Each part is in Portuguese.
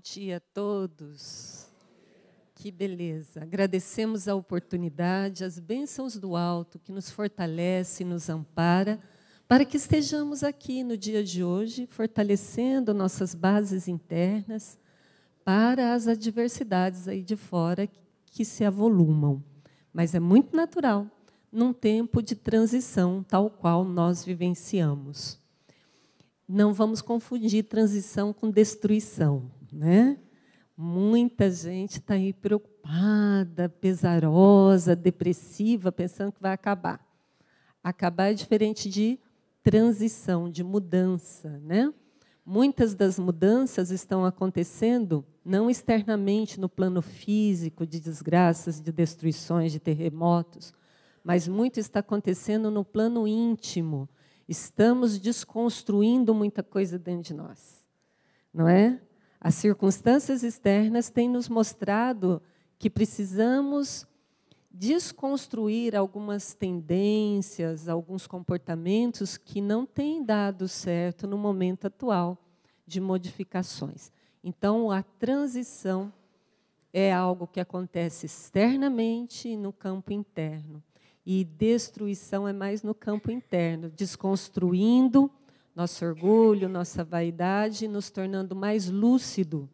dia a todos. Que beleza. Agradecemos a oportunidade, as bênçãos do alto que nos fortalece e nos ampara, para que estejamos aqui no dia de hoje, fortalecendo nossas bases internas para as adversidades aí de fora que se avolumam. Mas é muito natural, num tempo de transição, tal qual nós vivenciamos. Não vamos confundir transição com destruição, né? Muita gente está aí preocupada, pesarosa, depressiva, pensando que vai acabar. Acabar é diferente de transição, de mudança, né? Muitas das mudanças estão acontecendo não externamente no plano físico, de desgraças, de destruições, de terremotos, mas muito está acontecendo no plano íntimo. Estamos desconstruindo muita coisa dentro de nós, não é? As circunstâncias externas têm nos mostrado que precisamos desconstruir algumas tendências, alguns comportamentos que não têm dado certo no momento atual de modificações. Então, a transição é algo que acontece externamente e no campo interno. E destruição é mais no campo interno, desconstruindo nosso orgulho, nossa vaidade, nos tornando mais lúcido,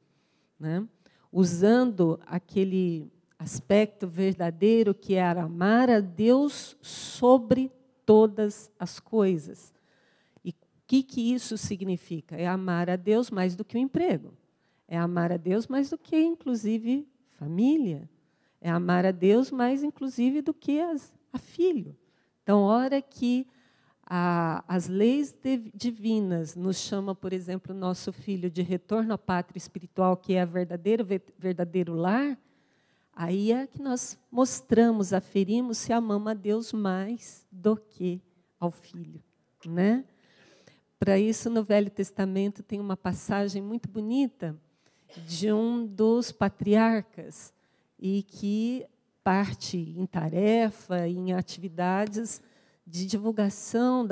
né? Usando aquele aspecto verdadeiro que é amar a Deus sobre todas as coisas. E o que isso significa? É amar a Deus mais do que o emprego. É amar a Deus mais do que, inclusive, família. É amar a Deus mais, inclusive, do que a filho. Então, hora que as leis divinas nos chamam, por exemplo, nosso filho de retorno à pátria espiritual, que é o verdadeiro lar, aí é que nós mostramos, aferimos se amamos a Deus mais do que ao filho, né? Para isso, no Velho Testamento, tem uma passagem muito bonita de um dos patriarcas, e que parte em tarefa, em atividades de divulgação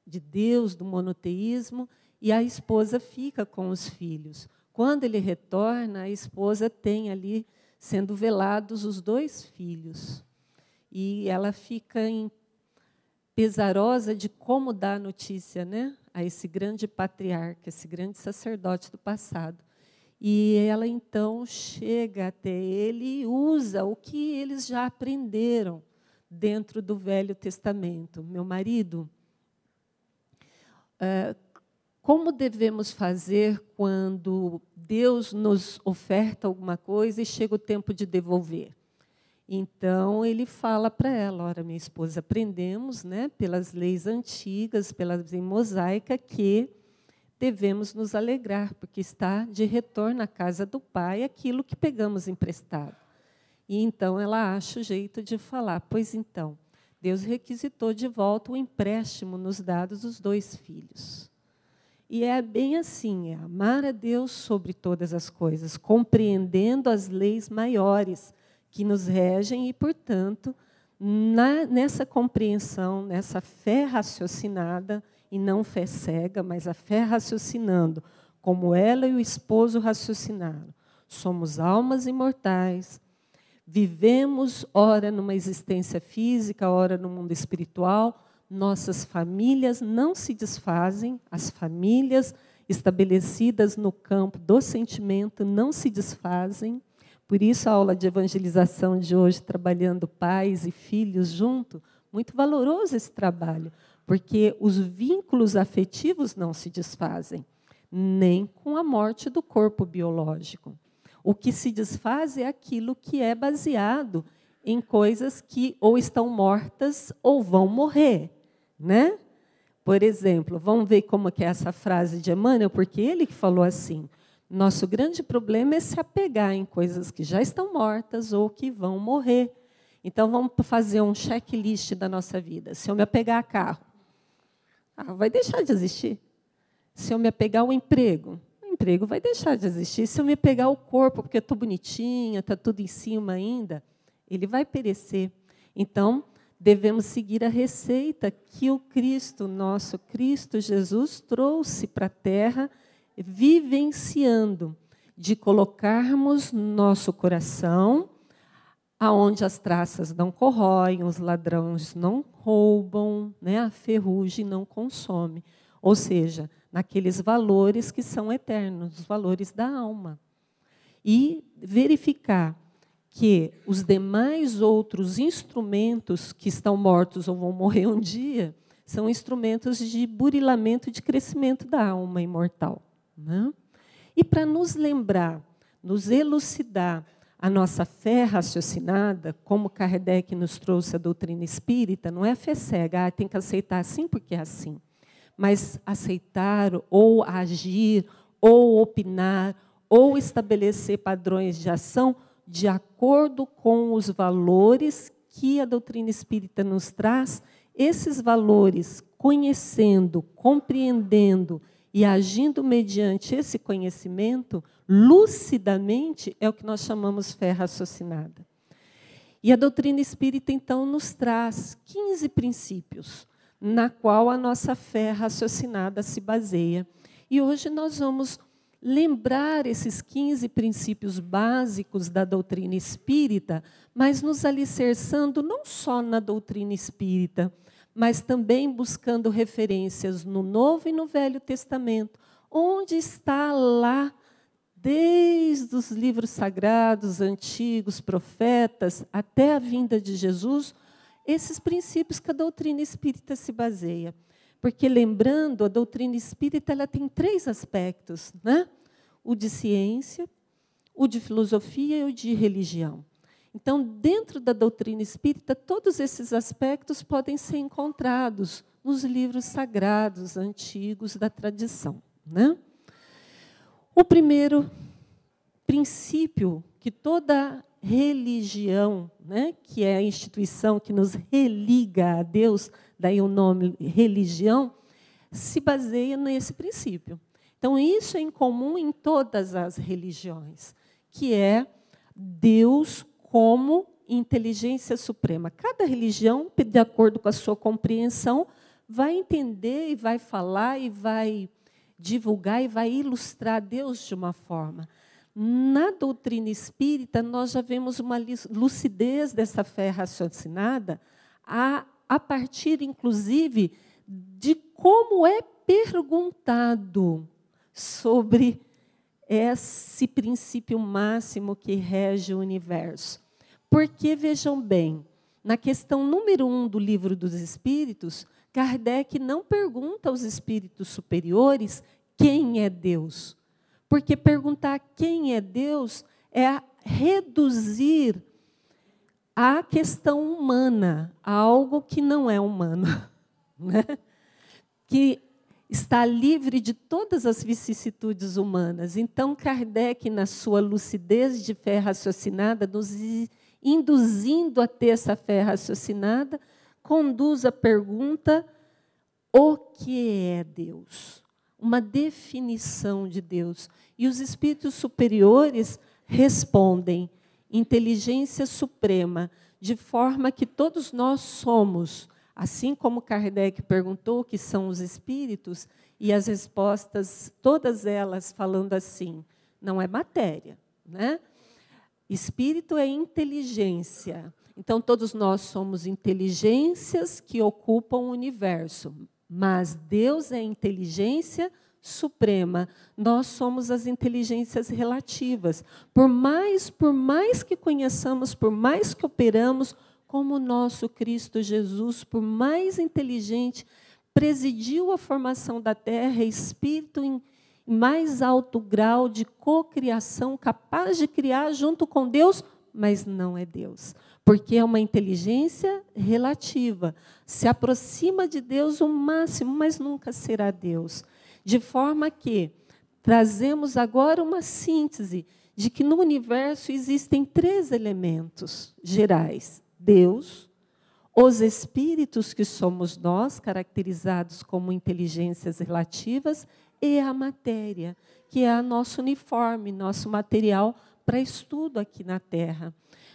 de Deus, do monoteísmo, e a esposa fica com os filhos. Quando ele retorna, a esposa tem ali, sendo velados, os 2 filhos. E ela fica pesarosa de como dar notícia, né, a esse grande patriarca, esse grande sacerdote do passado. E ela, então, chega até ele e usa o que eles já aprenderam dentro do Velho Testamento. Meu marido, como devemos fazer quando Deus nos oferta alguma coisa e chega o tempo de devolver? Então, ele fala para ela, ora, minha esposa, aprendemos, né, pelas leis antigas, pela lei mosaica, que devemos nos alegrar, porque está de retorno à casa do Pai aquilo que pegamos emprestado. E então ela acha o jeito de falar, pois então, Deus requisitou de volta o empréstimo nos dados dos 2 filhos. E é bem assim, é amar a Deus sobre todas as coisas, compreendendo as leis maiores que nos regem e, portanto, nessa compreensão, nessa fé raciocinada, e não fé cega, mas a fé raciocinando, como ela e o esposo raciocinaram. Somos almas imortais, vivemos, ora numa existência física, ora no mundo espiritual, nossas famílias não se desfazem, as famílias estabelecidas no campo do sentimento não se desfazem. Por isso a aula de evangelização de hoje, trabalhando pais e filhos junto, muito valoroso esse trabalho, porque os vínculos afetivos não se desfazem, nem com a morte do corpo biológico. O que se desfaz é aquilo que é baseado em coisas que ou estão mortas ou vão morrer, né? Por exemplo, vamos ver como que é essa frase de Emmanuel, porque ele que falou assim, nosso grande problema é se apegar em coisas que já estão mortas ou que vão morrer. Então, vamos fazer um checklist da nossa vida. Se eu me apegar a carro, vai deixar de existir. Se eu me apegar ao emprego, o emprego vai deixar de existir. Se eu me apegar ao corpo, porque eu estou bonitinha, está tudo em cima ainda, ele vai perecer. Então, devemos seguir a receita que o Cristo, nosso Cristo Jesus, trouxe para a Terra, vivenciando. de colocarmos nosso coração aonde as traças não corroem, os ladrões não roubam, né? A ferrugem não consome. Ou seja, naqueles valores que são eternos, os valores da alma. E verificar que os demais outros instrumentos que estão mortos ou vão morrer um dia são instrumentos de burilamento e de crescimento da alma imortal, né? E para nos lembrar, nos elucidar a nossa fé raciocinada, como Kardec nos trouxe a doutrina espírita, não é a fé cega, tem que aceitar assim porque é assim. Mas aceitar ou agir, ou opinar, ou estabelecer padrões de ação de acordo com os valores que a doutrina espírita nos traz, esses valores, conhecendo, compreendendo e agindo mediante esse conhecimento, lucidamente, é o que nós chamamos fé raciocinada. E a doutrina espírita, então, nos traz 15 princípios, na qual a nossa fé raciocinada se baseia. E hoje nós vamos lembrar esses 15 princípios básicos da doutrina espírita, mas nos alicerçando não só na doutrina espírita, mas também buscando referências no Novo e no Velho Testamento, onde está lá, desde os livros sagrados, antigos, profetas, até a vinda de Jesus, esses princípios que a doutrina espírita se baseia. Porque, lembrando, a doutrina espírita ela tem 3 aspectos, né? O de ciência, o de filosofia e o de religião. Então, dentro da doutrina espírita, todos esses aspectos podem ser encontrados nos livros sagrados, antigos da tradição, né? O primeiro princípio que toda religião, né, que é a instituição que nos religa a Deus, daí o nome religião, se baseia nesse princípio. Então, isso é em comum em todas as religiões, que é Deus como inteligência suprema. Cada religião, de acordo com a sua compreensão, vai entender e vai falar e vai divulgar e vai ilustrar Deus de uma forma. Na doutrina espírita, nós já vemos uma lucidez dessa fé raciocinada a partir, inclusive, de como é perguntado sobre esse princípio máximo que rege o universo. Porque, vejam bem, na questão número 1 do Livro dos Espíritos, Kardec não pergunta aos espíritos superiores quem é Deus. Porque perguntar quem é Deus é reduzir a questão humana a algo que não é humano, né? Que está livre de todas as vicissitudes humanas. Então, Kardec, na sua lucidez de fé raciocinada, nos induzindo a ter essa fé raciocinada, conduz a pergunta: o que é Deus? Uma definição de Deus. E os espíritos superiores respondem: inteligência suprema, de forma que todos nós somos, assim como Kardec perguntou o que são os espíritos, e as respostas, todas elas falando assim: não é matéria, né? Espírito é inteligência. Então, todos nós somos inteligências que ocupam o universo. Mas Deus é inteligência suprema. Nós somos as inteligências relativas. Por mais que conheçamos, por mais que operamos, como o nosso Cristo Jesus, por mais inteligente, presidiu a formação da Terra, espírito em mais alto grau de cocriação, capaz de criar junto com Deus, mas não é Deus. Porque é uma inteligência relativa. Se aproxima de Deus o máximo, mas nunca será Deus. De forma que trazemos agora uma síntese de que no universo existem 3 elementos gerais: Deus, os espíritos, que somos nós, caracterizados como inteligências relativas, e a matéria, que é nosso uniforme, nosso material para estudo aqui na Terra.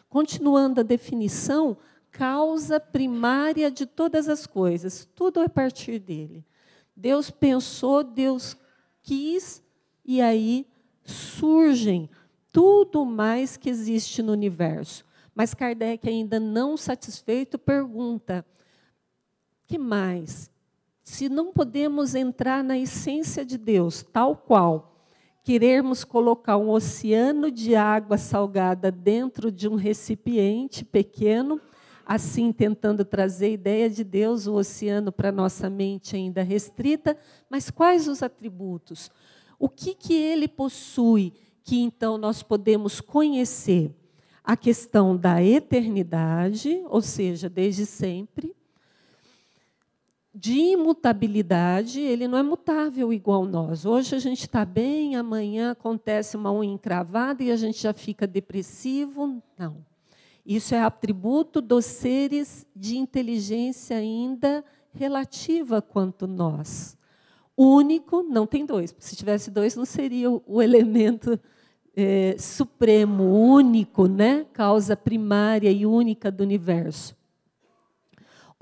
Continuando a definição, causa primária de todas as coisas, tudo é a partir dele. Deus pensou, Deus quis, e aí surgem tudo mais que existe no universo. Mas Kardec, ainda não satisfeito, pergunta: que mais? Se não podemos entrar na essência de Deus, tal qual querermos colocar um oceano de água salgada dentro de um recipiente pequeno, assim tentando trazer a ideia de Deus, o oceano, para a nossa mente ainda restrita, mas quais os atributos? O que ele possui que então nós podemos conhecer? A questão da eternidade, ou seja, desde sempre, de imutabilidade, ele não é mutável igual nós. Hoje a gente está bem, amanhã acontece uma unha encravada e a gente já fica depressivo. Não. Isso é atributo dos seres de inteligência ainda relativa quanto nós. Único, não tem dois. Se tivesse dois, não seria o elemento supremo, único, né? Causa primária e única do universo.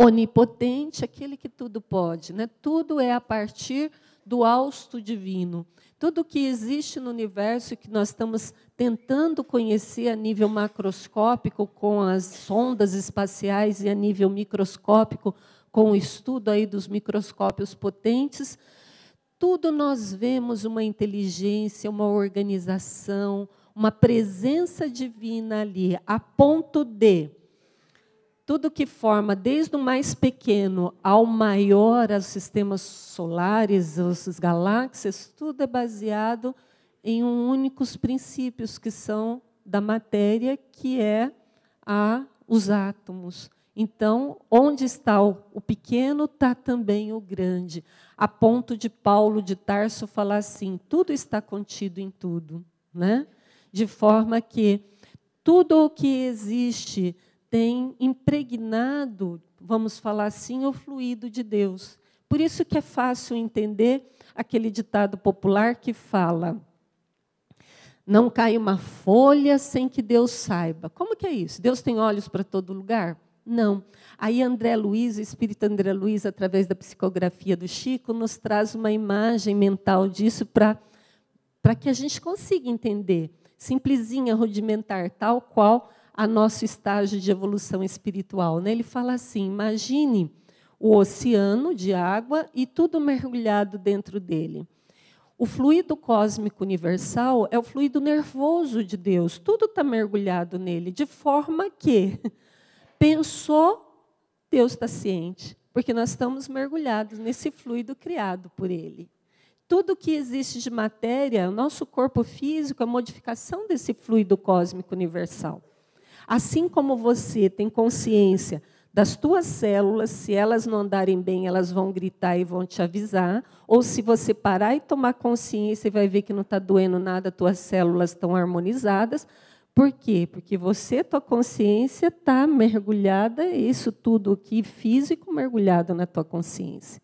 Onipotente, aquele que tudo pode, né? Tudo é a partir do hausto divino. Tudo que existe no universo que nós estamos tentando conhecer a nível macroscópico com as sondas espaciais e a nível microscópico com o estudo aí dos microscópios potentes, tudo nós vemos uma inteligência, uma organização, uma presença divina ali, a ponto de tudo que forma, desde o mais pequeno ao maior, os sistemas solares, as galáxias, tudo é baseado em únicos princípios, que são da matéria, que é os átomos. Então, onde está o pequeno, está também o grande. A ponto de Paulo de Tarso falar assim, tudo está contido em tudo, né? De forma que tudo o que existe tem impregnado, vamos falar assim, o fluido de Deus. Por isso que é fácil entender aquele ditado popular que fala: não cai uma folha sem que Deus saiba. Como que é isso? Deus tem olhos para todo lugar? Não. Aí André Luiz, o espírito André Luiz, através da psicografia do Chico, nos traz uma imagem mental disso para que a gente consiga entender. Simplesinha, rudimentar, tal qual a nosso estágio de evolução espiritual, né? Ele fala assim, imagine o oceano de água e tudo mergulhado dentro dele. O fluido cósmico universal é o fluido nervoso de Deus, tudo está mergulhado nele, de forma que pensou, Deus está ciente, porque nós estamos mergulhados nesse fluido criado por Ele. Tudo que existe de matéria, o nosso corpo físico, é a modificação desse fluido cósmico universal. Assim como você tem consciência das tuas células, se elas não andarem bem, elas vão gritar e vão te avisar, ou se você parar e tomar consciência e vai ver que não está doendo nada, tuas células estão harmonizadas. Por quê? Porque você, tua consciência está mergulhada, isso tudo aqui físico mergulhado na tua consciência.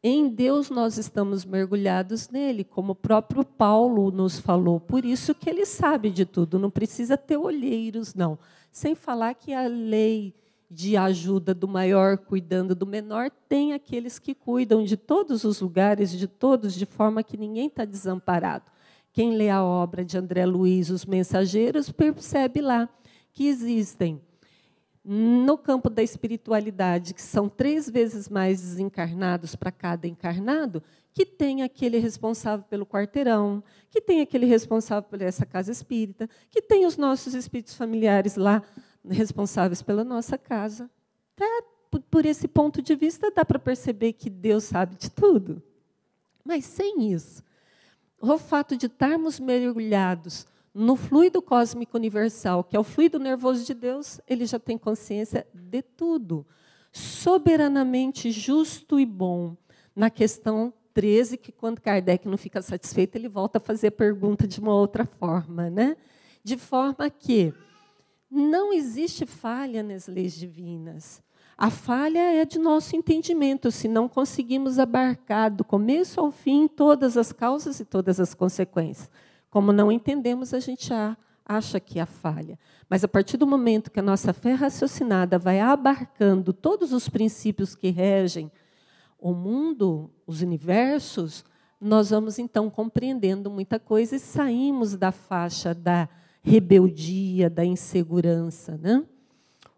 Em Deus nós estamos mergulhados nele, como o próprio Paulo nos falou. Por isso que ele sabe de tudo, não precisa ter olheiros, não. Sem falar que a lei de ajuda do maior cuidando do menor, tem aqueles que cuidam de todos os lugares, de todos, de forma que ninguém está desamparado. Quem lê a obra de André Luiz, Os Mensageiros, percebe lá que existem, no campo da espiritualidade, que são 3 vezes mais desencarnados para cada encarnado, que tem aquele responsável pelo quarteirão, que tem aquele responsável por essa casa espírita, que tem os nossos espíritos familiares lá, responsáveis pela nossa casa. Por esse ponto de vista, dá para perceber que Deus sabe de tudo. Mas sem isso, o fato de estarmos mergulhados no fluido cósmico universal, que é o fluido nervoso de Deus, ele já tem consciência de tudo. Soberanamente justo e bom. Na questão 13, que quando Kardec não fica satisfeito, ele volta a fazer a pergunta de uma outra forma, né? De forma que não existe falha nas leis divinas. A falha é de nosso entendimento, se não conseguimos abarcar do começo ao fim todas as causas e todas as consequências. Como não entendemos, a gente acha que há falha. Mas a partir do momento que a nossa fé raciocinada vai abarcando todos os princípios que regem o mundo, os universos, nós vamos, então, compreendendo muita coisa e saímos da faixa da rebeldia, da insegurança, né?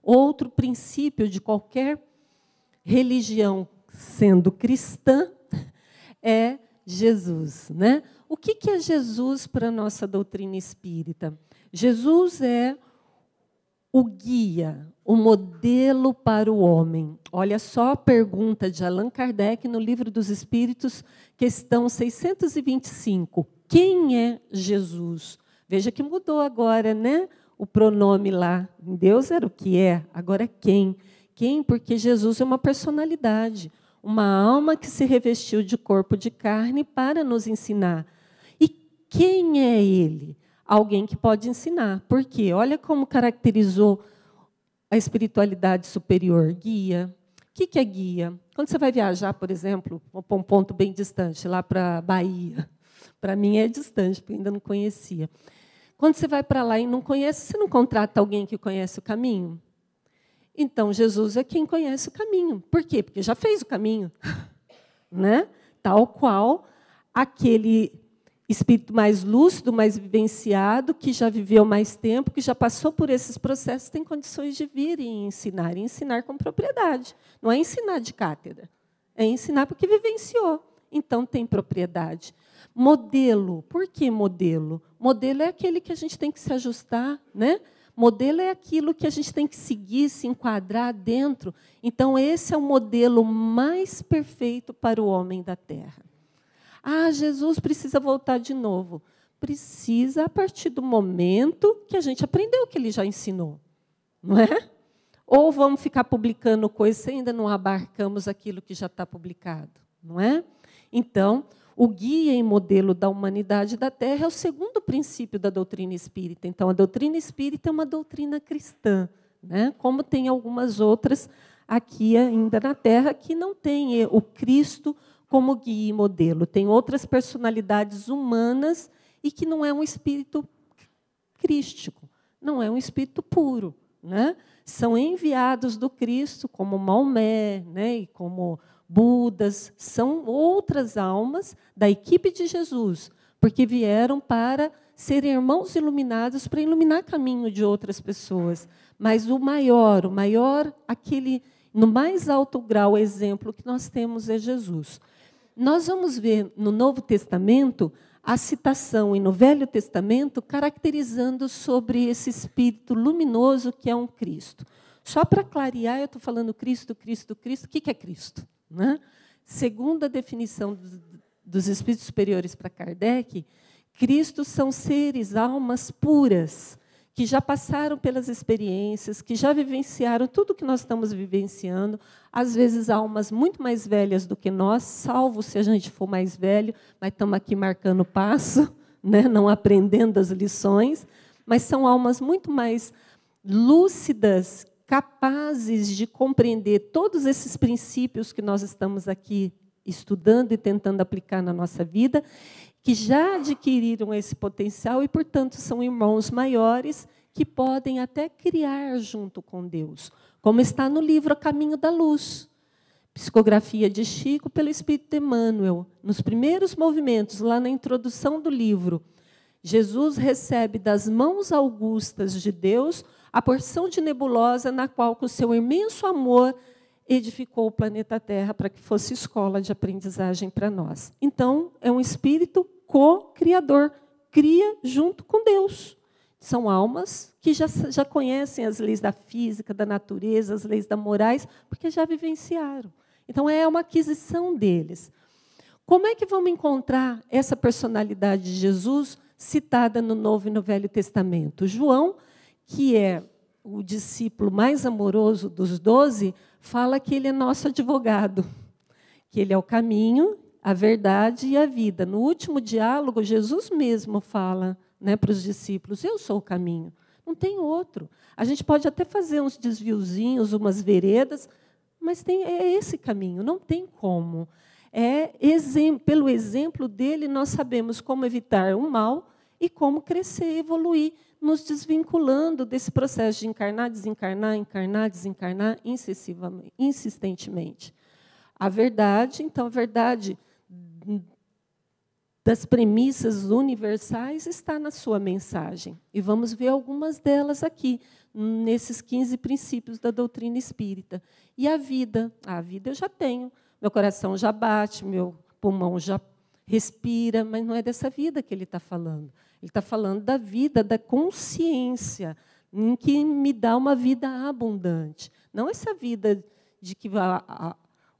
Outro princípio de qualquer religião, sendo cristã, é Jesus, né? O que é Jesus para a nossa doutrina espírita? Jesus é o guia, o modelo para o homem. Olha só a pergunta de Allan Kardec no Livro dos Espíritos, questão 625. Quem é Jesus? Veja que mudou agora, né? O pronome lá. Em Deus era o que é, agora é quem. Quem? Porque Jesus é uma personalidade, uma alma que se revestiu de corpo de carne para nos ensinar. E quem é ele? Alguém que pode ensinar. Por quê? Olha como caracterizou a espiritualidade superior. Guia. O que é guia? Quando você vai viajar, por exemplo, para um ponto bem distante, lá para a Bahia. Para mim é distante, porque ainda não conhecia. Quando você vai para lá e não conhece, você não contrata alguém que conhece o caminho? Então, Jesus é quem conhece o caminho. Por quê? Porque já fez o caminho. Né? Tal qual aquele espírito mais lúcido, mais vivenciado, que já viveu mais tempo, que já passou por esses processos, tem condições de vir e ensinar com propriedade. Não é ensinar de cátedra, é ensinar porque vivenciou. Então, tem propriedade. Modelo. Por que modelo? Modelo é aquele que a gente tem que se ajustar, né? Modelo é aquilo que a gente tem que seguir, se enquadrar dentro. Então, esse é o modelo mais perfeito para o homem da Terra. Ah, Jesus precisa voltar de novo. Precisa a partir do momento que a gente aprendeu o que ele já ensinou. Não é? Ou vamos ficar publicando coisas se ainda não abarcamos aquilo que já está publicado. Não é? Então, o guia e modelo da humanidade da Terra é o segundo princípio da doutrina espírita. Então, a doutrina espírita é uma doutrina cristã, né? Como tem algumas outras aqui ainda na Terra que não tem o Cristo como guia e modelo. Tem outras personalidades humanas e que não é um espírito crístico, não é um espírito puro, né? São enviados do Cristo, como Maomé, né? E como Budas, são outras almas da equipe de Jesus, porque vieram para serem irmãos iluminados, para iluminar caminho de outras pessoas. Mas o maior, aquele no mais alto grau, exemplo que nós temos é Jesus. Nós vamos ver no Novo Testamento a citação e no Velho Testamento caracterizando sobre esse espírito luminoso que é um Cristo. Só para clarear, eu estou falando Cristo, Cristo, Cristo. O que é Cristo? Né? Segundo a definição dos espíritos superiores para Kardec, Cristo são seres, almas puras, que já passaram pelas experiências, que já vivenciaram tudo o que nós estamos vivenciando, às vezes almas muito mais velhas do que nós, salvo se a gente for mais velho, mas estamos aqui marcando passo, né? Não aprendendo as lições, mas são almas muito mais lúcidas, capazes de compreender todos esses princípios que nós estamos aqui estudando e tentando aplicar na nossa vida, que já adquiriram esse potencial e, portanto, são irmãos maiores que podem até criar junto com Deus, como está no livro A Caminho da Luz, psicografia de Chico pelo Espírito de Emmanuel. Nos primeiros movimentos, lá na introdução do livro, Jesus recebe das mãos augustas de Deus a porção de nebulosa na qual, com seu imenso amor, edificou o planeta Terra para que fosse escola de aprendizagem para nós. Então, é um espírito co-criador, cria junto com Deus. São almas que já conhecem as leis da física, da natureza, as leis da morais, porque já vivenciaram. Então, é uma aquisição deles. Como é que vamos encontrar essa personalidade de Jesus citada no Novo e no Velho Testamento? João, que é o discípulo mais amoroso dos 12, fala que ele é nosso advogado, que ele é o caminho, a verdade e a vida. No último diálogo, Jesus mesmo fala, né, para os discípulos, eu sou o caminho, não tem outro. A gente pode até fazer uns desviozinhos, umas veredas, mas é esse caminho, não tem como. Pelo exemplo dele, nós sabemos como evitar o mal e como crescer e evoluir, nos desvinculando desse processo de encarnar, desencarnar, encarnar, desencarnar, insistentemente. A verdade, então, a verdade das premissas universais está na sua mensagem. E vamos ver algumas delas aqui, nesses 15 princípios da doutrina espírita. E a vida eu já tenho. Meu coração já bate, meu pulmão já respira, mas não é dessa vida que ele está falando. Ele está falando da vida, da consciência, em que me dá uma vida abundante. Não essa vida de que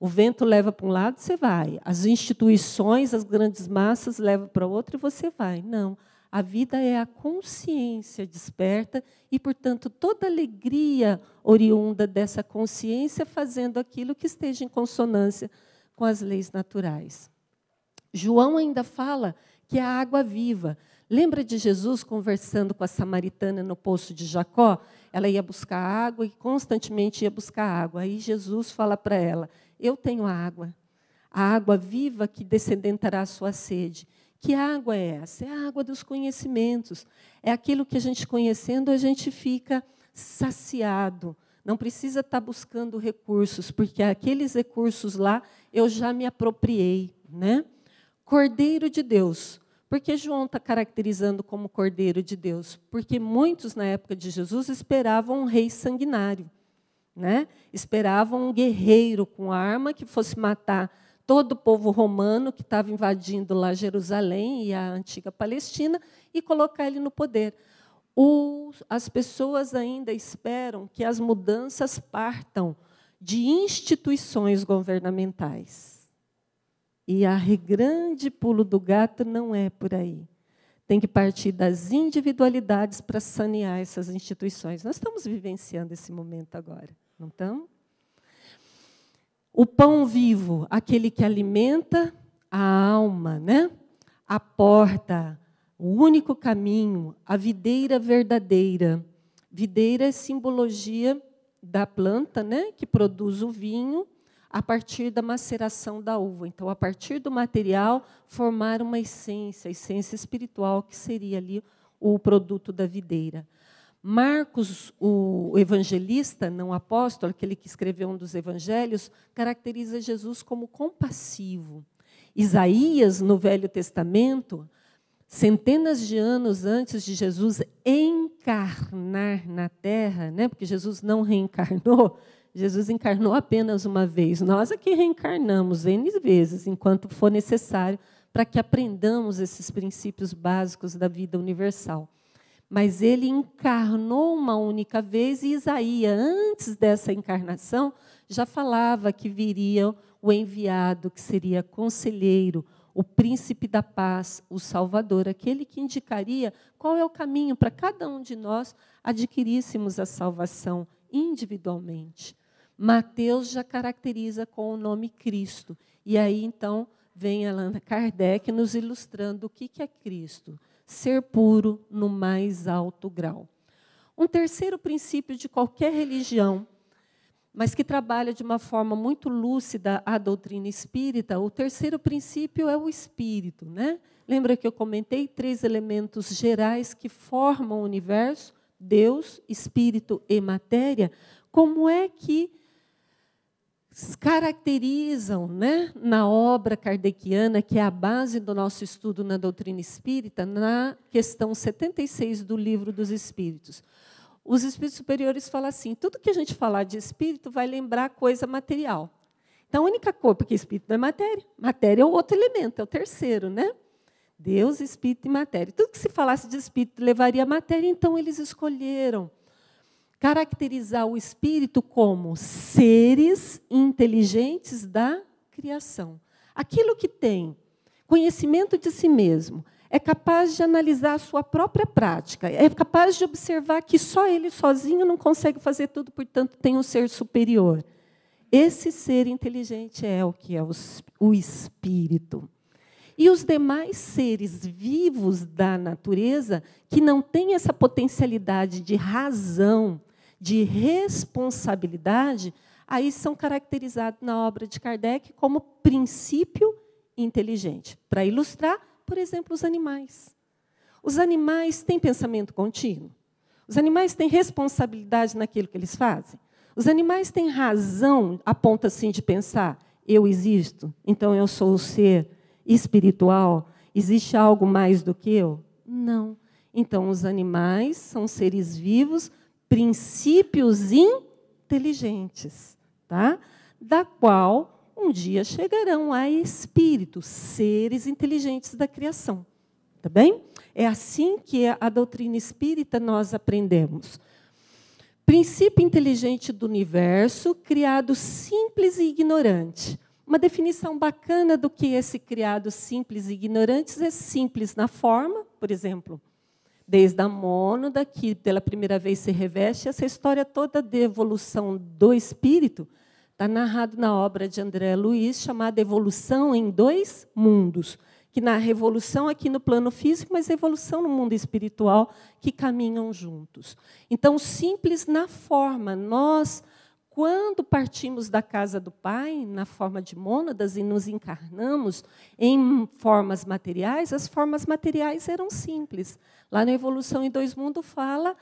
o vento leva para um lado, você vai. As instituições, as grandes massas levam para outro e você vai. Não. A vida é a consciência desperta e, portanto, toda alegria oriunda dessa consciência fazendo aquilo que esteja em consonância com as leis naturais. João ainda fala que é a água viva. Lembra de Jesus conversando com a samaritana no poço de Jacó? Ela ia buscar água e constantemente ia buscar água. Aí Jesus fala para ela, eu tenho a água viva que descedentará a sua sede. Que água é essa? É a água dos conhecimentos. É aquilo que a gente conhecendo, a gente fica saciado. Não precisa estar buscando recursos, porque aqueles recursos lá eu já me apropriei, né? Cordeiro de Deus. Por que João está caracterizando como Cordeiro de Deus? Porque muitos, na época de Jesus, esperavam um rei sanguinário, né? Esperavam um guerreiro com arma que fosse matar todo o povo romano que estava invadindo lá Jerusalém e a antiga Palestina e colocar ele no poder. As pessoas ainda esperam que as mudanças partam de instituições governamentais. E a grande pulo do gato não é por aí. Tem que partir das individualidades para sanear essas instituições. Nós estamos vivenciando esse momento agora, não estamos? O pão vivo, aquele que alimenta a alma, né? A porta, o único caminho, a videira verdadeira. Videira é simbologia da planta, né? Que produz o vinho a partir da maceração da uva. Então, a partir do material, formar uma essência, a essência espiritual, que seria ali o produto da videira. Marcos, o evangelista, não apóstolo, aquele que escreveu um dos evangelhos, caracteriza Jesus como compassivo. Isaías, no Velho Testamento, centenas de anos antes de Jesus encarnar na Terra, né? Porque Jesus não reencarnou, Jesus encarnou apenas uma vez. Nós aqui reencarnamos N vezes, enquanto for necessário, para que aprendamos esses princípios básicos da vida universal. Mas ele encarnou uma única vez e Isaías, antes dessa encarnação, já falava que viria o enviado, que seria conselheiro, o príncipe da paz, o salvador, aquele que indicaria qual é o caminho para cada um de nós adquiríssemos a salvação individualmente. Mateus já caracteriza com o nome Cristo. E aí, então, vem Allan Kardec nos ilustrando o que é Cristo. Ser puro no mais alto grau. Um terceiro princípio de qualquer religião, mas que trabalha de uma forma muito lúcida a doutrina espírita, o terceiro princípio é o espírito, né? Lembra que eu comentei 3 elementos gerais que formam o universo? Deus, espírito e matéria. Como é que caracterizam, né, na obra kardeciana, que é a base do nosso estudo na doutrina espírita, na questão 76 do Livro dos Espíritos. Os espíritos superiores falam assim, tudo que a gente falar de espírito vai lembrar coisa material. Então, a única coisa, porque espírito não é matéria. Matéria é o outro elemento, é o terceiro, né? Deus, espírito e matéria. Tudo que se falasse de espírito levaria a matéria, então eles escolheram caracterizar o espírito como seres inteligentes da criação. Aquilo que tem conhecimento de si mesmo, é capaz de analisar a sua própria prática, é capaz de observar que só ele sozinho não consegue fazer tudo, portanto, tem um ser superior. Esse ser inteligente é o que é o espírito. E os demais seres vivos da natureza, que não têm essa potencialidade de razão, de responsabilidade, aí são caracterizados na obra de Kardec como princípio inteligente. Para ilustrar, por exemplo, os animais. Os animais têm pensamento contínuo? Os animais têm responsabilidade naquilo que eles fazem? Os animais têm razão a ponto assim de pensar, eu existo, então eu sou o ser espiritual, Existe algo mais do que eu? Não. Então, os animais são seres vivos, princípios inteligentes, tá? Da qual um dia chegarão a espíritos, seres inteligentes da criação. Tá bem? É assim que a doutrina espírita nós aprendemos. Princípio inteligente do universo, criado simples e ignorante. Uma definição bacana do que esse criado simples e ignorantes é simples na forma, por exemplo, desde a mônada, que pela primeira vez se reveste, essa história toda de evolução do espírito está narrado na obra de André Luiz, chamada Evolução em Dois Mundos, que narra a evolução aqui no plano físico, mas a evolução no mundo espiritual, que caminham juntos. Então, simples na forma. Nós, quando partimos da casa do Pai, na forma de mônadas, e nos encarnamos em formas materiais, as formas materiais eram simples. Lá na Evolução em Dois Mundos fala,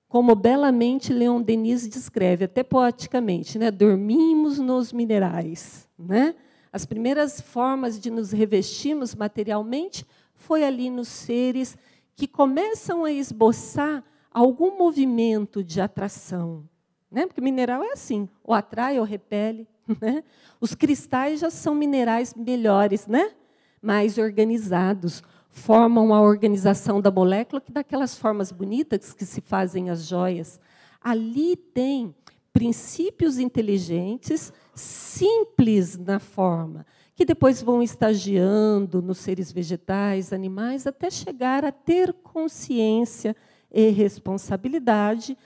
como belamente Leon Denis descreve, até poeticamente, né? Dormimos nos minerais, né? As primeiras formas de nos revestirmos materialmente foi ali nos seres que começam a esboçar algum movimento de atração, né? Porque mineral é assim, ou atrai ou repele, né? Os cristais já são minerais melhores, né? Mais organizados, formam a organização da molécula, que dá aquelas formas bonitas que se fazem as joias. Ali tem princípios inteligentes, simples na forma, que depois vão estagiando nos seres vegetais, animais, até chegar a ter consciência e responsabilidade,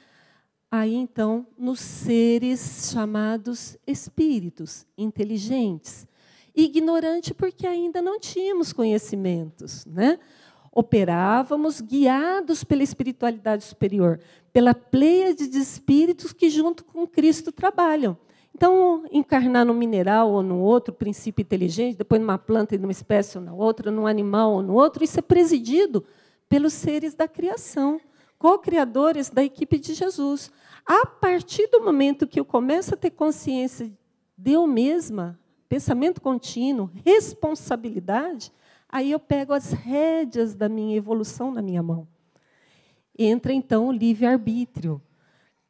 aí, então, nos seres chamados espíritos inteligentes. Ignorante porque ainda não tínhamos conhecimentos, né? Operávamos guiados pela espiritualidade superior, pela pleiade de espíritos que, junto com Cristo, trabalham. Então, encarnar num mineral ou no outro princípio inteligente, depois numa planta e numa espécie ou na outra, num animal ou no outro, isso é presidido pelos seres da criação, co-criadores da equipe de Jesus. A partir do momento que eu começo a ter consciência de eu mesma, pensamento contínuo, responsabilidade, aí eu pego as rédeas da minha evolução na minha mão. Entra, então, o livre-arbítrio,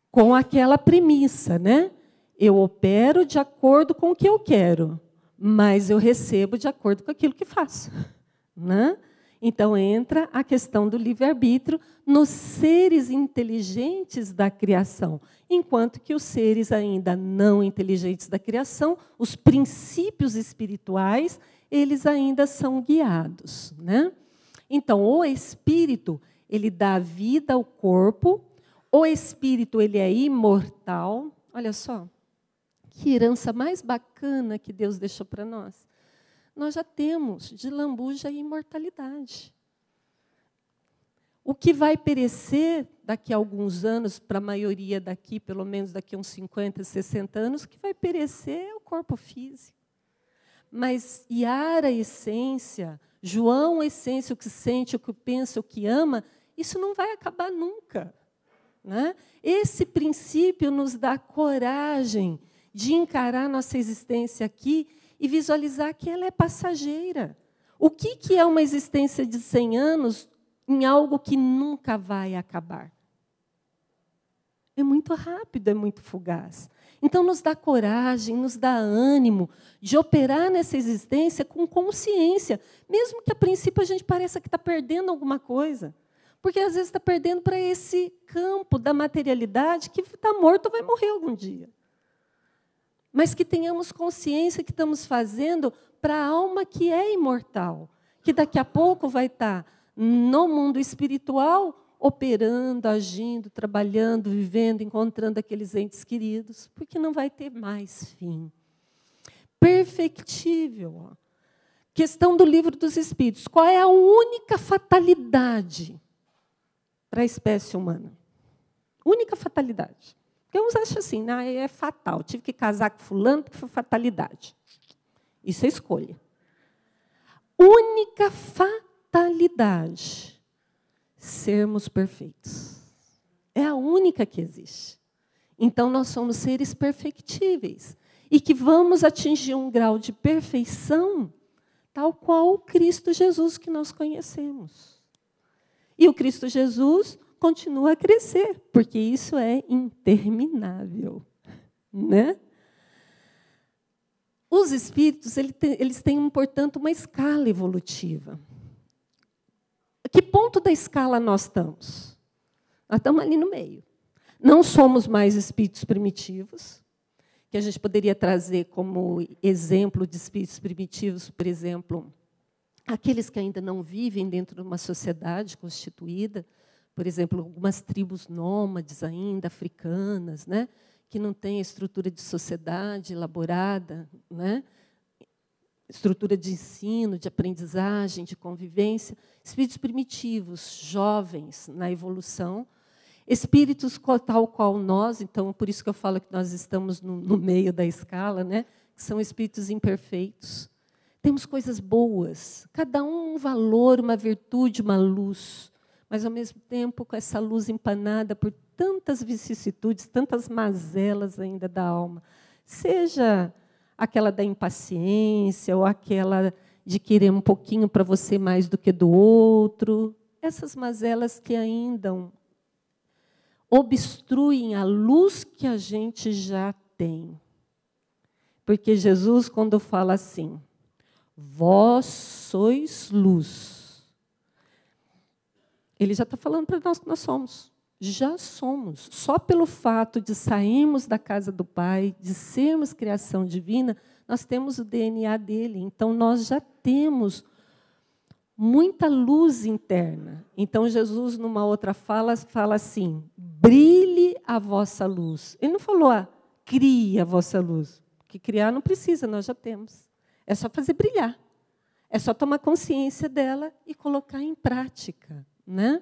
com aquela premissa, né? Eu opero de acordo com o que eu quero, mas eu recebo de acordo com aquilo que faço, né? Então, entra a questão do livre-arbítrio nos seres inteligentes da criação, enquanto que os seres ainda não inteligentes da criação, os princípios espirituais, eles ainda são guiados, né? Então, o espírito, ele dá vida ao corpo, o espírito, ele é imortal. Olha só, que herança mais bacana que Deus deixou para nós. Nós já temos de lambuja a imortalidade. O que vai perecer daqui a alguns anos, para a maioria daqui, pelo menos daqui a uns 50, 60 anos, o que vai perecer é o corpo físico. Mas Yara, a essência, João, a essência, o que sente, o que pensa, o que ama, isso não vai acabar nunca, né? Esse princípio nos dá coragem de encarar nossa existência aqui e visualizar que ela é passageira. O que é uma existência de 100 anos em algo que nunca vai acabar? É muito rápido, é muito fugaz. Então, nos dá coragem, nos dá ânimo de operar nessa existência com consciência, mesmo que, a princípio, a gente pareça que está perdendo alguma coisa. Porque, às vezes, está perdendo para esse campo da materialidade que está morto ou vai morrer algum dia. Mas que tenhamos consciência que estamos fazendo para a alma que é imortal, que daqui a pouco vai estar no mundo espiritual, operando, agindo, trabalhando, vivendo, encontrando aqueles entes queridos, porque não vai ter mais fim. Perfectível. Questão do Livro dos Espíritos. Qual é a única fatalidade para a espécie humana? Única fatalidade. Porque uns acham assim, é fatal, tive que casar com fulano porque foi fatalidade. Isso é escolha. Única fatalidade. Sermos perfeitos. É a única que existe. Então, nós somos seres perfectíveis. E que vamos atingir um grau de perfeição tal qual o Cristo Jesus que nós conhecemos. E o Cristo Jesus continua a crescer, porque isso é interminável, né? Os espíritos, eles têm, portanto, uma escala evolutiva. A que ponto da escala nós estamos? Nós estamos ali no meio. Não somos mais espíritos primitivos, que a gente poderia trazer como exemplo de espíritos primitivos, por exemplo, aqueles que ainda não vivem dentro de uma sociedade constituída, por exemplo, algumas tribos nômades ainda, africanas, né, que não têm a estrutura de sociedade elaborada, né, estrutura de ensino, de aprendizagem, de convivência. Espíritos primitivos, jovens na evolução, espíritos tal qual nós, então, por isso que eu falo que nós estamos no meio da escala, né, que são espíritos imperfeitos. Temos coisas boas, cada um valor, uma virtude, uma luz, mas, ao mesmo tempo, com essa luz empanada por tantas vicissitudes, tantas mazelas ainda da alma. Seja aquela da impaciência, ou aquela de querer um pouquinho para você mais do que do outro. Essas mazelas que ainda obstruem a luz que a gente já tem. Porque Jesus, quando fala assim, vós sois luz, ele já está falando para nós que nós somos. Já somos. Só pelo fato de sairmos da casa do Pai, de sermos criação divina, nós temos o DNA dele. Então, nós já temos muita luz interna. Então, Jesus, numa outra fala assim, brilhe a vossa luz. Ele não falou, crie a vossa luz. Porque criar não precisa, nós já temos. É só fazer brilhar. É só tomar consciência dela e colocar em prática, né?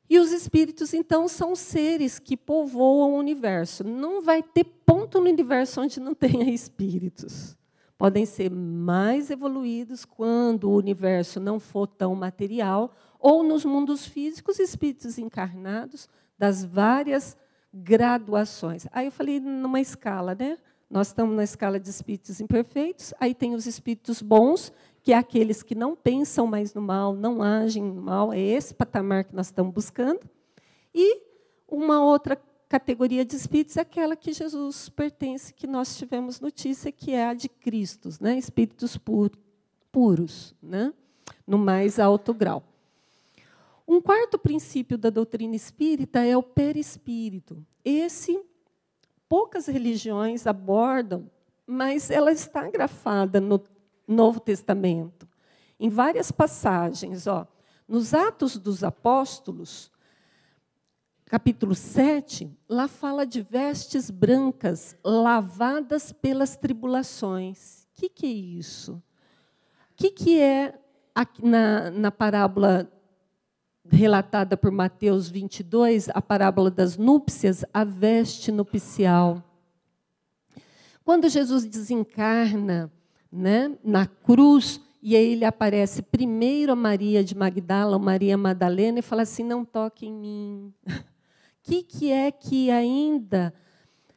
E os espíritos, então, são seres que povoam o universo. Não vai ter ponto no universo onde não tenha espíritos. Podem ser mais evoluídos quando o universo não for tão material, ou nos mundos físicos, espíritos encarnados das várias graduações. Aí eu falei numa escala, né? Nós estamos na escala de espíritos imperfeitos, aí tem os espíritos bons, que é aqueles que não pensam mais no mal, não agem no mal, é esse patamar que nós estamos buscando. E uma outra categoria de espíritos é aquela que Jesus pertence, que nós tivemos notícia, que é a de Cristos, né? Espíritos puros, né? No mais alto grau. Um quarto princípio da doutrina espírita é o perispírito. Esse poucas religiões abordam, mas ela está grafada no Novo Testamento, em várias passagens. Nos Atos dos Apóstolos, capítulo 7, lá fala de vestes brancas lavadas pelas tribulações. O que é isso? O que é, na parábola relatada por Mateus 22, a parábola das núpcias, a veste nupcial? Quando Jesus desencarna, né, na cruz, e aí ele aparece primeiro a Maria de Magdala, Maria Madalena, e fala assim, não toque em mim. O que é que ainda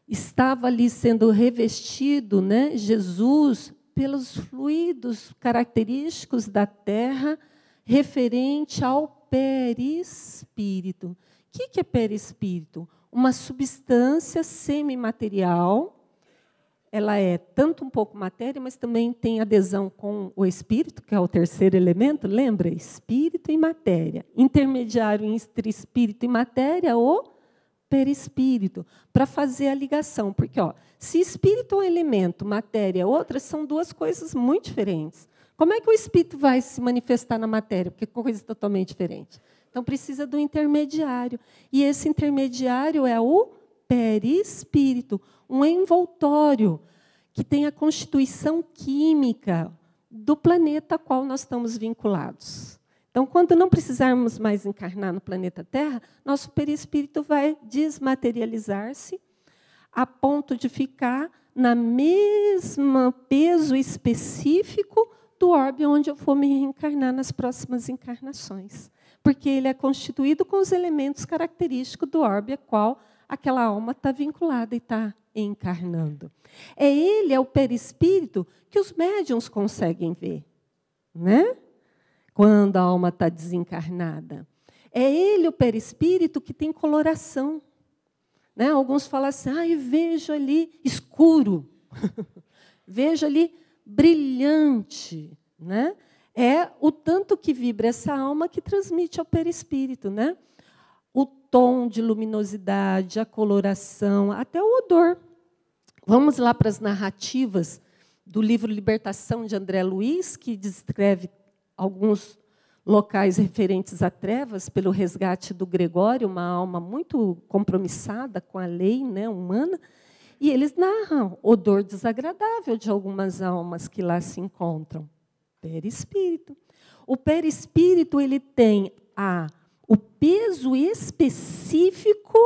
estava ali sendo revestido, né, Jesus, pelos fluidos característicos da terra, referente ao perispírito. O que é perispírito? Uma substância semimaterial. Ela é tanto um pouco matéria, mas também tem adesão com o espírito, que é o terceiro elemento. Lembra? Espírito e matéria. Intermediário entre espírito e matéria, o perispírito, para fazer a ligação. Porque, se espírito é um elemento, matéria é outra, são duas coisas muito diferentes. Como é que o espírito vai se manifestar na matéria? Porque é coisa totalmente diferente. Então, precisa do intermediário. E esse intermediário é o perispírito, um envoltório que tem a constituição química do planeta a qual nós estamos vinculados. Então, quando não precisarmos mais encarnar no planeta Terra, nosso perispírito vai desmaterializar-se a ponto de ficar na mesma peso específico do orbe onde eu for me reencarnar nas próximas encarnações. Porque ele é constituído com os elementos característicos do orbe a qual aquela alma está vinculada e está encarnando. Ele é o perispírito que os médiuns conseguem ver, né? Quando a alma está desencarnada. É ele o perispírito que tem coloração. Né? Alguns falam assim, eu vejo ali escuro, vejo ali brilhante. Né? É o tanto que vibra essa alma que transmite ao perispírito. Né? O tom de luminosidade, a coloração, até o odor. Vamos lá para as narrativas do livro Libertação, de André Luiz, que descreve alguns locais referentes a trevas, pelo resgate do Gregório, uma alma muito compromissada com a lei, né, humana, e eles narram odor desagradável de algumas almas que lá se encontram. Perispírito. O perispírito ele tem o peso específico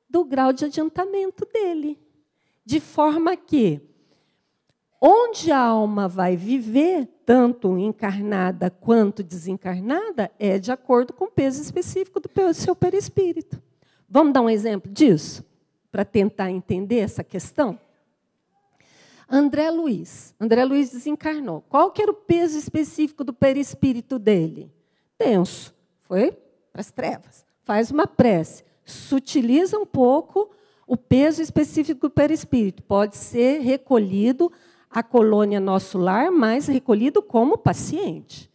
do grau de adiantamento dele, de forma que onde a alma vai viver, tanto encarnada quanto desencarnada, é de acordo com o peso específico do seu perispírito. Vamos dar um exemplo disso, para tentar entender essa questão? André Luiz desencarnou. Qual que era o peso específico do perispírito dele? Denso. Foi para as trevas. Faz uma prece. Sutiliza um pouco o peso específico do perispírito. Pode ser recolhido a colônia Nosso Lar, mas recolhido como paciente.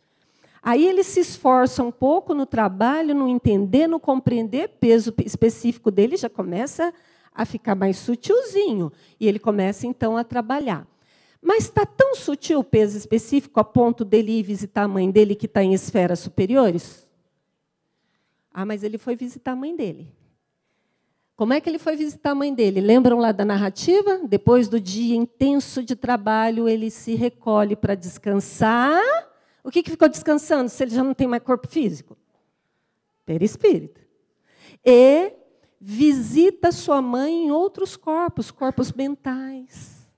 Aí ele se esforça um pouco no trabalho, no entender, no compreender, peso específico dele já começa a ficar mais sutilzinho, e ele começa, então, a trabalhar. Mas está tão sutil o peso específico a ponto dele ir visitar a mãe dele, que está em esferas superiores? Mas ele foi visitar a mãe dele. Como é que ele foi visitar a mãe dele? Lembram lá da narrativa? Depois do dia intenso de trabalho, ele se recolhe para descansar. O que ficou descansando, se ele já não tem mais corpo físico? Perispírito. E visita sua mãe em outros corpos, corpos mentais.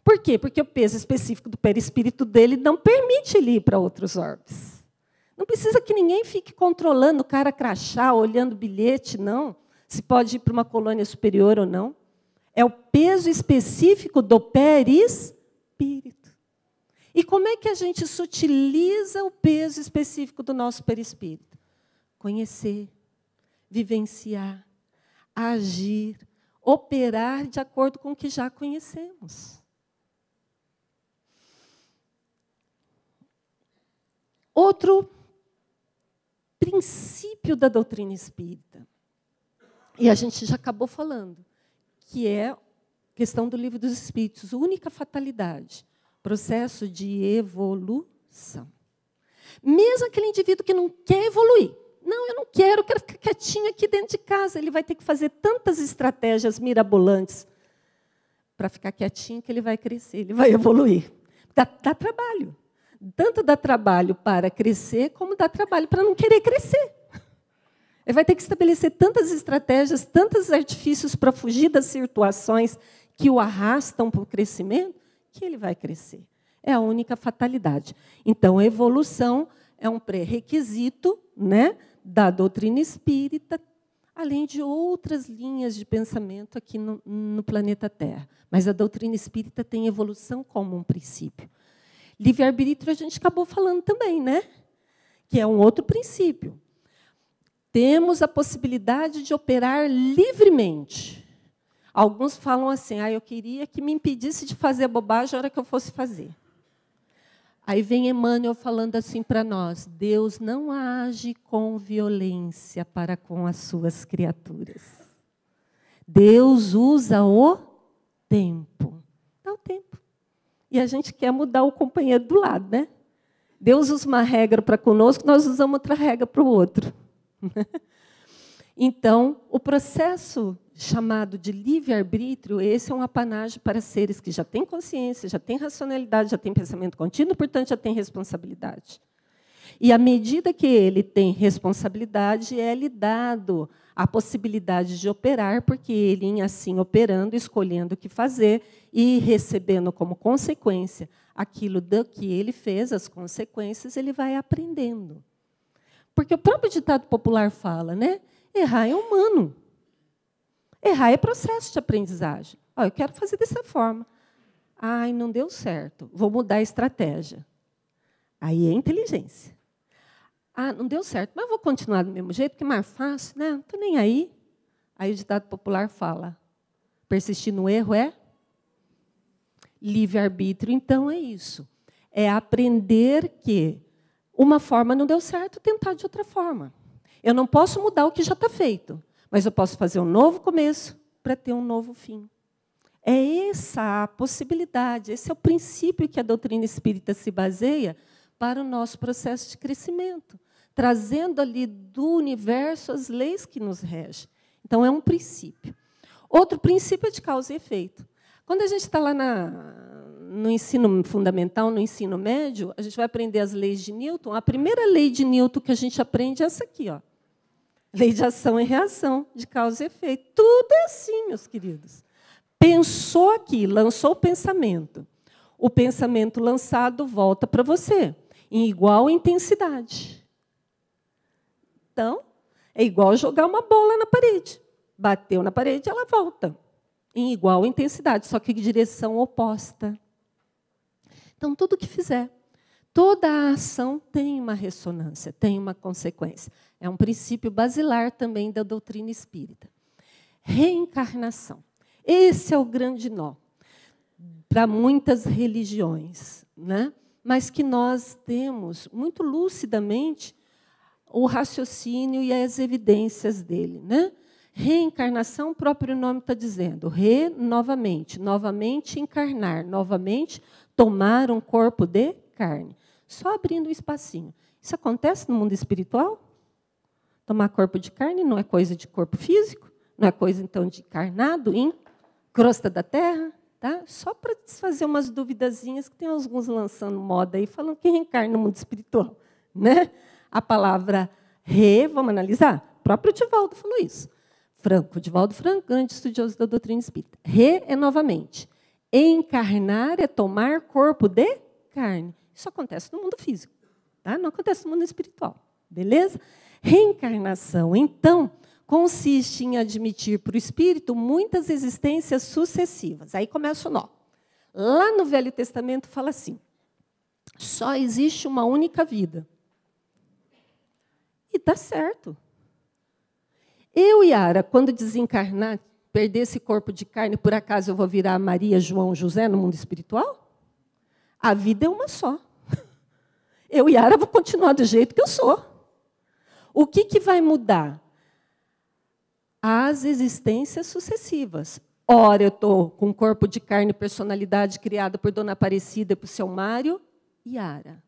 Por quê? Porque o peso específico do perispírito dele não permite ele ir para outros orbes. Não precisa que ninguém fique controlando o cara crachá, olhando bilhete, não. Se pode ir para uma colônia superior ou não. É o peso específico do perispírito. E como é que a gente sutiliza o peso específico do nosso perispírito? Conhecer, vivenciar, agir, operar de acordo com o que já conhecemos. Outro princípio da doutrina espírita, e a gente já acabou falando, que é a questão do Livro dos Espíritos, única fatalidade, processo de evolução. Mesmo aquele indivíduo que não quer evoluir, não, eu não quero ficar quietinho aqui dentro de casa, ele vai ter que fazer tantas estratégias mirabolantes para ficar quietinho que ele vai crescer, ele vai evoluir. Dá trabalho. Tanto dá trabalho para crescer, como dá trabalho para não querer crescer. Ele vai ter que estabelecer tantas estratégias, tantos artifícios para fugir das situações que o arrastam para o crescimento, que ele vai crescer. É a única fatalidade. Então, a evolução é um pré-requisito, né, da doutrina espírita, além de outras linhas de pensamento aqui no planeta Terra. Mas a doutrina espírita tem evolução como um princípio. Livre-arbítrio a gente acabou falando também, né? Que é um outro princípio. Temos a possibilidade de operar livremente. Alguns falam assim, eu queria que me impedisse de fazer bobagem a hora que eu fosse fazer. Aí vem Emmanuel falando assim para nós, Deus não age com violência para com as suas criaturas. Deus usa o tempo. Dá o tempo. E a gente quer mudar o companheiro do lado, né? Deus usa uma regra para conosco, nós usamos outra regra para o outro. Então, o processo chamado de livre-arbítrio, esse é um apanágio para seres que já têm consciência, já têm racionalidade, já têm pensamento contínuo, portanto, já têm responsabilidade. E, à medida que ele tem responsabilidade, é-lhe dado a possibilidade de operar, porque ele, em assim operando, escolhendo o que fazer e recebendo como consequência aquilo do que ele fez, as consequências, ele vai aprendendo. Porque o próprio ditado popular fala, né? Errar é humano. Errar é processo de aprendizagem. Eu quero fazer dessa forma. Ai, não deu certo. Vou mudar a estratégia. Aí é inteligência. Não deu certo, mas vou continuar do mesmo jeito, porque é mais fácil, né? Não estou nem aí. Aí o ditado popular fala, persistir no erro é livre-arbítrio. Então, é isso. É aprender que uma forma não deu certo, tentar de outra forma. Eu não posso mudar o que já está feito, mas eu posso fazer um novo começo para ter um novo fim. É essa a possibilidade, esse é o princípio que a doutrina espírita se baseia para o nosso processo de crescimento, trazendo ali do universo as leis que nos regem. Então, é um princípio. Outro princípio é de causa e efeito. Quando a gente está lá no ensino fundamental, no ensino médio, a gente vai aprender as leis de Newton. A primeira lei de Newton que a gente aprende é essa aqui, ó. Lei de ação e reação, de causa e efeito. Tudo é assim, meus queridos. Pensou aqui, lançou o pensamento. O pensamento lançado volta para você, em igual intensidade. Então, é igual jogar uma bola na parede. Bateu na parede, ela volta. Em igual intensidade, só que em direção oposta. Então, tudo que fizer, toda a ação tem uma ressonância, tem uma consequência. É um princípio basilar também da doutrina espírita. Reencarnação. Esse é o grande nó para muitas religiões, né? Mas que nós temos muito lucidamente o raciocínio e as evidências dele, né? Reencarnação, o próprio nome está dizendo. Novamente. Novamente encarnar. Novamente tomar um corpo de carne. Só abrindo um espacinho. Isso acontece no mundo espiritual? Tomar corpo de carne não é coisa de corpo físico? Não é coisa, então, de encarnado em crosta da terra? Tá? Só para desfazer umas duvidazinhas, que tem alguns lançando moda aí, falando que reencarna no mundo espiritual. Né? A palavra vamos analisar? O próprio Divaldo falou isso. Divaldo Franco, grande estudioso da doutrina espírita. É novamente. Encarnar é tomar corpo de carne. Isso acontece no mundo físico, tá? Não acontece no mundo espiritual. Beleza? Reencarnação, então, consiste em admitir para o espírito muitas existências sucessivas. Aí começa o nó. Lá no Velho Testamento fala assim, só existe uma única vida. E está certo. Eu, Yara, quando desencarnar, perder esse corpo de carne, por acaso eu vou virar Maria, João, José no mundo espiritual? A vida é uma só. Eu, Yara, vou continuar do jeito que eu sou. O que vai mudar? As existências sucessivas. Ora, eu estou com um corpo de carne e personalidade criada por Dona Aparecida e por seu Mário, Yara.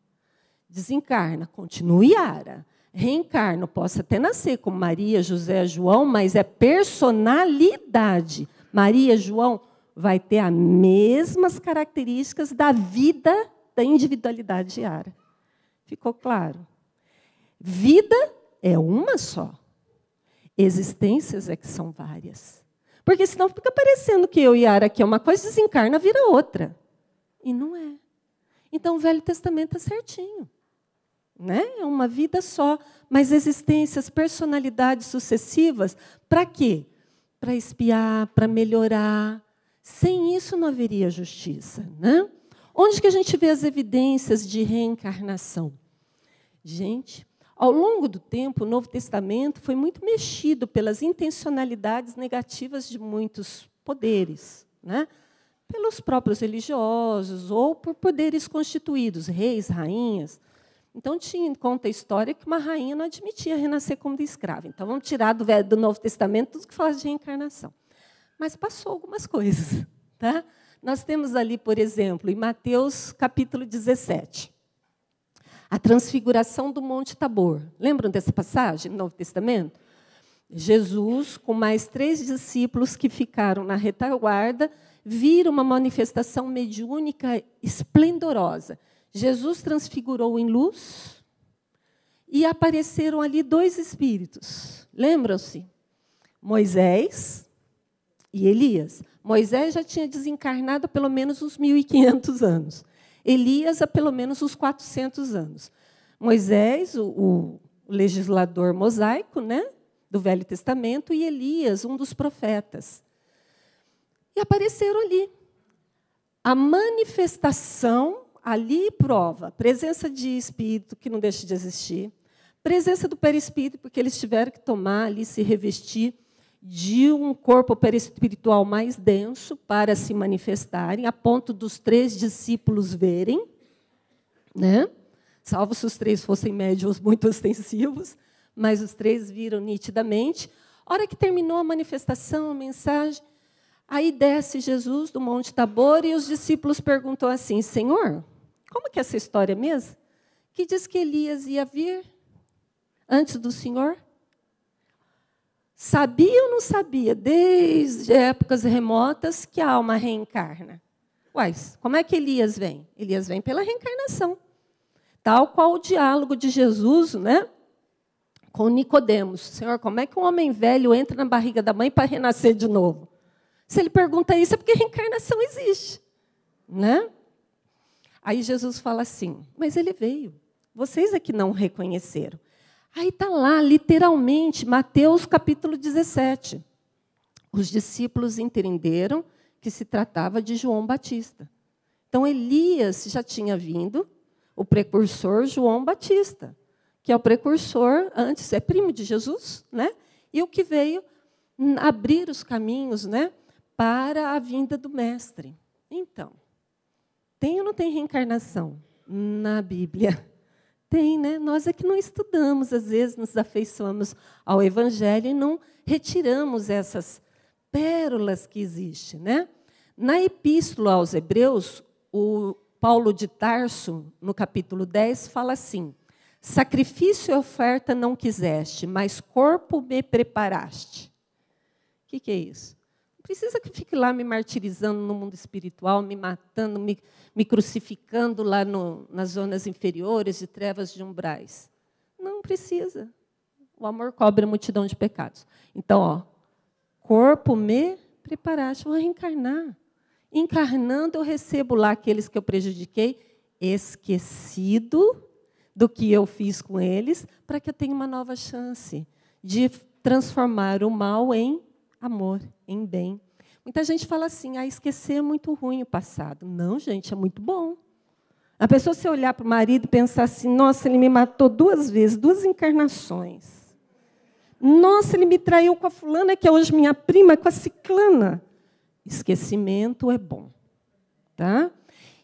Desencarna, continua Yara. Reencarno, posso até nascer como Maria, José, João, mas é personalidade. Maria, João, vai ter as mesmas características da vida, da individualidade de Yara. Ficou claro? Vida é uma só. Existências é que são várias. Porque senão fica parecendo que eu e Yara aqui é uma coisa, desencarna, vira outra. E não é. Então o Velho Testamento é certinho. Né? É uma vida só, mas existências, personalidades sucessivas, para quê? Para espiar, para melhorar. Sem isso não haveria justiça. Né? Onde que a gente vê as evidências de reencarnação? Gente, ao longo do tempo, o Novo Testamento foi muito mexido pelas intencionalidades negativas de muitos poderes, né? Pelos próprios religiosos ou por poderes constituídos, reis, rainhas. Então, conta a história que uma rainha não admitia renascer como de escrava. Então, vamos tirar do Novo Testamento tudo que fala de reencarnação. Mas passou algumas coisas. Tá? Nós temos ali, por exemplo, em Mateus, capítulo 17, a transfiguração do Monte Tabor. Lembram dessa passagem no Novo Testamento? Jesus, com mais 3 discípulos que ficaram na retaguarda, viram uma manifestação mediúnica esplendorosa. Jesus transfigurou em luz e apareceram ali 2 espíritos. Lembram-se? Moisés e Elias. Moisés já tinha desencarnado há pelo menos uns 1.500 anos. Elias há pelo menos uns 400 anos. Moisés, o legislador mosaico, né? do Velho Testamento, e Elias, um dos profetas. E apareceram ali. A manifestação ali prova presença de espírito, que não deixa de existir, presença do perispírito, porque eles tiveram que tomar ali, se revestir de um corpo perispiritual mais denso para se manifestarem, a ponto dos 3 discípulos verem, né? Salvo se os 3 fossem médiuns muito ostensivos, mas os 3 viram nitidamente. A hora que terminou a manifestação, a mensagem, aí desce Jesus do Monte Tabor e os discípulos perguntam assim: Senhor, como que é essa história mesmo? Que diz que Elias ia vir antes do Senhor? Sabia ou não sabia, desde épocas remotas, que a alma reencarna? Uai, como é que Elias vem? Elias vem pela reencarnação. Tal qual o diálogo de Jesus, né, com Nicodemos. Senhor, como é que um homem velho entra na barriga da mãe para renascer de novo? Se ele pergunta isso, é porque reencarnação existe, né? Aí Jesus fala assim, mas ele veio. Vocês é que não reconheceram. Aí está lá, literalmente, Mateus capítulo 17. Os discípulos entenderam que se tratava de João Batista. Então, Elias já tinha vindo, o precursor João Batista, que é o precursor, antes é primo de Jesus, né? E o que veio abrir os caminhos, né, para a vinda do Mestre. Então, tem ou não tem reencarnação na Bíblia? Tem, né? Nós é que não estudamos, às vezes nos afeiçoamos ao Evangelho e não retiramos essas pérolas que existem, né? Na Epístola aos Hebreus, o Paulo de Tarso, no capítulo 10, fala assim: sacrifício e oferta não quiseste, mas corpo me preparaste. O que é isso? Não precisa que fique lá me martirizando no mundo espiritual, me matando, me crucificando lá nas zonas inferiores de trevas de umbrais. Não precisa. O amor cobre a multidão de pecados. Então, ó, corpo me preparaste, vou reencarnar. Encarnando, eu recebo lá aqueles que eu prejudiquei, esquecido do que eu fiz com eles, para que eu tenha uma nova chance de transformar o mal em amor, em bem. Muita gente fala assim, esquecer é muito ruim o passado. Não, gente, é muito bom. A pessoa, se olhar para o marido e pensar assim, nossa, ele me matou 2 vezes, 2 encarnações. Nossa, ele me traiu com a fulana, que é hoje minha prima, com a ciclana. Esquecimento é bom. Tá?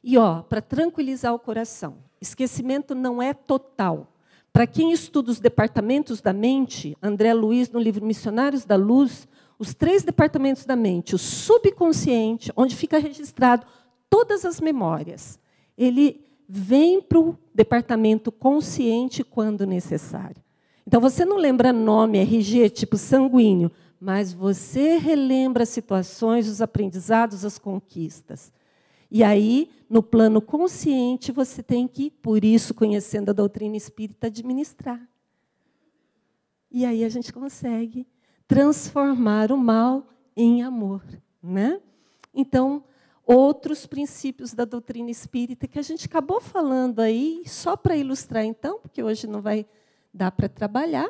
E, para tranquilizar o coração, esquecimento não é total. Para quem estuda os departamentos da mente, André Luiz, no livro Missionários da Luz, os 3 departamentos da mente, o subconsciente, onde fica registrado todas as memórias, ele vem para o departamento consciente quando necessário. Então, você não lembra nome, RG, tipo sanguíneo, mas você relembra as situações, os aprendizados, as conquistas. E aí, no plano consciente, você tem que, por isso, conhecendo a doutrina espírita, administrar. E aí a gente consegue transformar o mal em amor, né? Então, outros princípios da doutrina espírita que a gente acabou falando aí, só para ilustrar então, porque hoje não vai dar para trabalhar,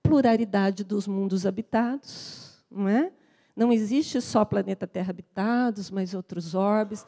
pluralidade dos mundos habitados, não é? Não existe só planeta Terra habitados, mas outros orbes,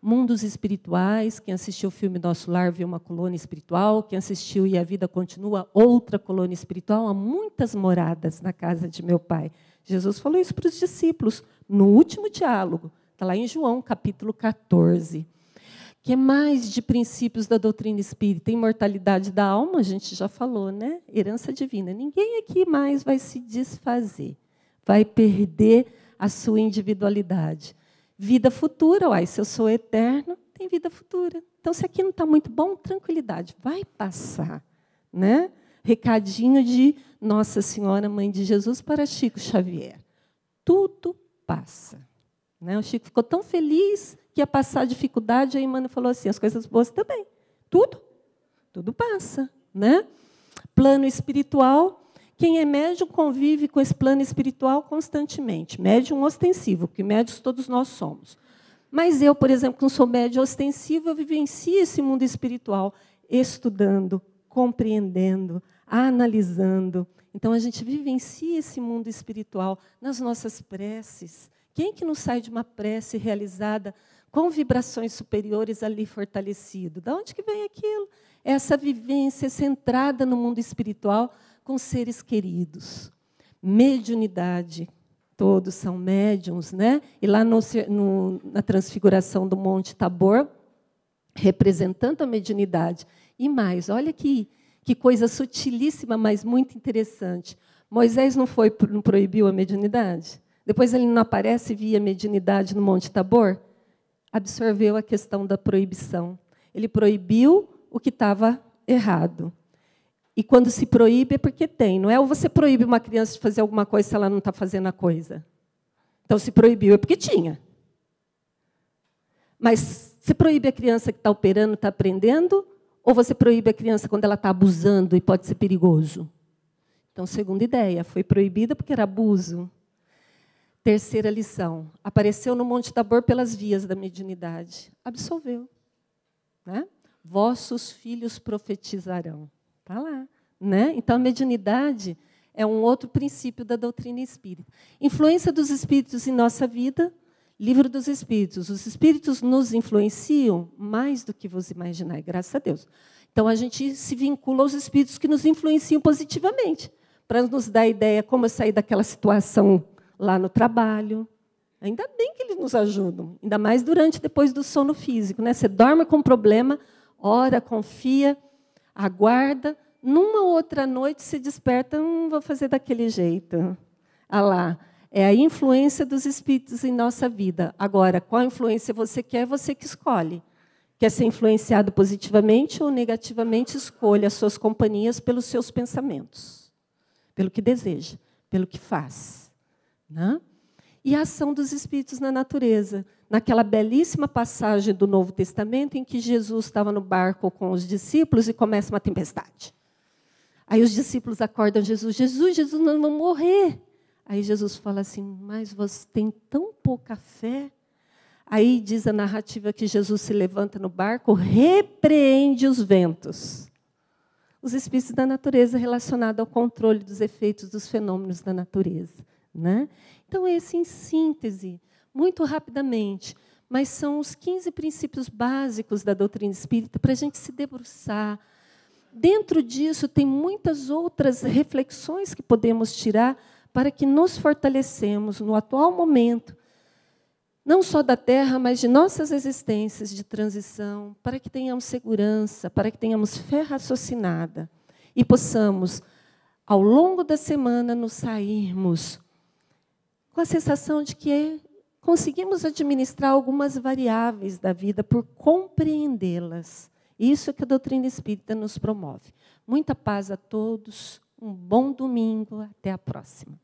mundos espirituais. Quem assistiu o filme Nosso Lar viu uma colônia espiritual, quem assistiu E a Vida Continua, outra colônia espiritual. Há muitas moradas na casa de meu Pai. Jesus falou isso para os discípulos no último diálogo, está lá em João, capítulo 14. O que mais de princípios da doutrina espírita? Imortalidade da alma, a gente já falou, né? Herança divina. Ninguém aqui mais vai se desfazer, vai perder a sua individualidade. Vida futura, se eu sou eterno, tem vida futura. Então, se aqui não está muito bom, tranquilidade, vai passar, né? Recadinho de Nossa Senhora, Mãe de Jesus, para Chico Xavier. Tudo passa. Né? O Chico ficou tão feliz que ia passar a dificuldade, aí Emmanuel falou assim, as coisas boas também. Tudo passa. Né? Plano espiritual, quem é médium convive com esse plano espiritual constantemente. Médium ostensivo, porque médios todos nós somos. Mas eu, por exemplo, que não sou médium ostensivo, eu vivencio esse mundo espiritual estudando, compreendendo, analisando. Então, a gente vivencia esse mundo espiritual nas nossas preces. Quem que não sai de uma prece realizada com vibrações superiores ali fortalecido? De onde que vem aquilo? Essa vivência centrada no mundo espiritual com seres queridos. Mediunidade. Todos são médiuns, né? E lá na transfiguração do Monte Tabor, representando a mediunidade. E mais, olha que coisa sutilíssima, mas muito interessante. Moisés não proibiu a mediunidade? Depois ele não aparece via mediunidade no Monte Tabor? Absorveu a questão da proibição. Ele proibiu o que estava errado. E quando se proíbe é porque tem. Não é ou você proíbe uma criança de fazer alguma coisa se ela não está fazendo a coisa. Então, se proibiu é porque tinha. Mas você proíbe a criança que está operando, está aprendendo, ou você proíbe a criança quando ela está abusando e pode ser perigoso? Então, segunda ideia, foi proibida porque era abuso. Terceira lição, apareceu no Monte Tabor pelas vias da mediunidade. Absolveu. Né? Vossos filhos profetizarão. Está lá. Né? Então, a mediunidade é um outro princípio da doutrina espírita. Influência dos espíritos em nossa vida, Livro dos Espíritos. Os espíritos nos influenciam mais do que vos imaginai, graças a Deus. Então, a gente se vincula aos espíritos que nos influenciam positivamente, para nos dar a ideia como sair daquela situação lá no trabalho. Ainda bem que eles nos ajudam, ainda mais depois do sono físico. Né? Você dorme com um problema, ora, confia, aguarda. Numa outra noite, se desperta, vou fazer daquele jeito. Ah lá, é a influência dos espíritos em nossa vida. Agora, qual influência você quer, você que escolhe. Quer ser influenciado positivamente ou negativamente, escolha as suas companhias pelos seus pensamentos, pelo que deseja, pelo que faz. Né? E a ação dos espíritos na natureza. Naquela belíssima passagem do Novo Testamento, em que Jesus estava no barco com os discípulos e começa uma tempestade. Aí os discípulos acordam Jesus. Jesus, nós vamos morrer. Aí Jesus fala assim, mas você tem tão pouca fé. Aí diz a narrativa que Jesus se levanta no barco, repreende os ventos. Os espíritos da natureza relacionados ao controle dos efeitos dos fenômenos da natureza. Né? Então, esse, em síntese, muito rapidamente, mas são os 15 princípios básicos da doutrina espírita para a gente se debruçar. Dentro disso, tem muitas outras reflexões que podemos tirar para que nos fortalecemos no atual momento, não só da Terra, mas de nossas existências de transição, para que tenhamos segurança, para que tenhamos fé raciocinada e possamos, ao longo da semana, nos sairmos com a sensação de que conseguimos administrar algumas variáveis da vida por compreendê-las. Isso é que a doutrina espírita nos promove. Muita paz a todos, um bom domingo, até a próxima.